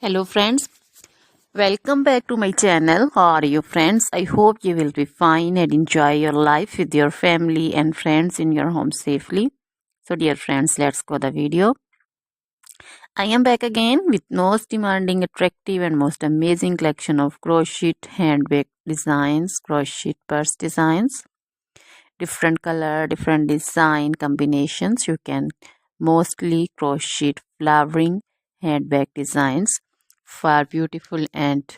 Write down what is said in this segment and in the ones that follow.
Hello friends, welcome back to my channel. How are you friends? I hope you will be fine and enjoy your life with your family and friends in your home safely. So dear friends, let's go the video. I am back again with most demanding, attractive and most amazing collection of crochet handbag designs, crochet purse designs. Different color, different design combinations. You can mostly crochet flowering handbag designs for beautiful and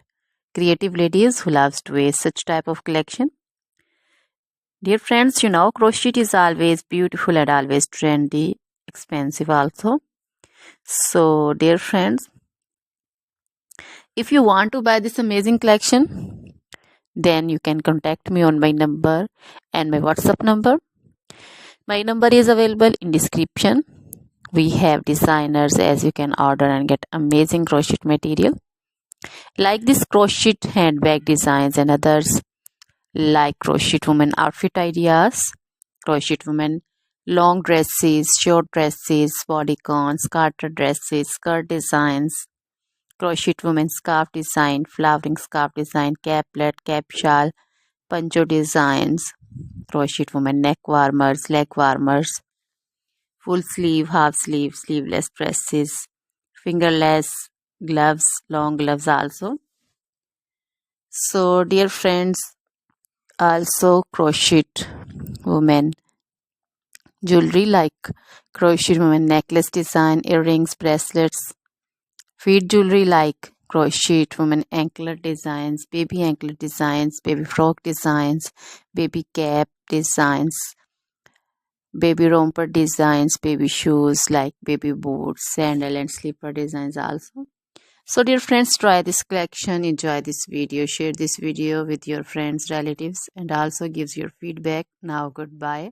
creative ladies who loves to wear such type of collection. Dear friends, you know crochet is always beautiful and always trendy, expensive also. So dear friends, if you want to buy this amazing collection, then you can contact me on my number and my WhatsApp number. My number is available in description. We have designers as you can order and get amazing crochet material like this crochet handbag designs and others like crochet woman outfit ideas, crochet woman long dresses, short dresses, bodycons, garter dresses, skirt designs, crochet woman scarf design, flowering scarf design, caplet, cap shawl, poncho designs, crochet woman neck warmers, leg warmers, full sleeve, half sleeve, sleeveless dresses, fingerless gloves, long gloves also. So dear friends, also crochet women jewelry like crochet women necklace design, earrings, bracelets, feet jewelry like crochet women anklet designs, baby frock designs, baby cap designs, baby romper designs, baby shoes like baby boots, sandal and slipper designs also. So dear friends, try this collection, enjoy this video, share this video with your friends, relatives and also gives your feedback. Now goodbye.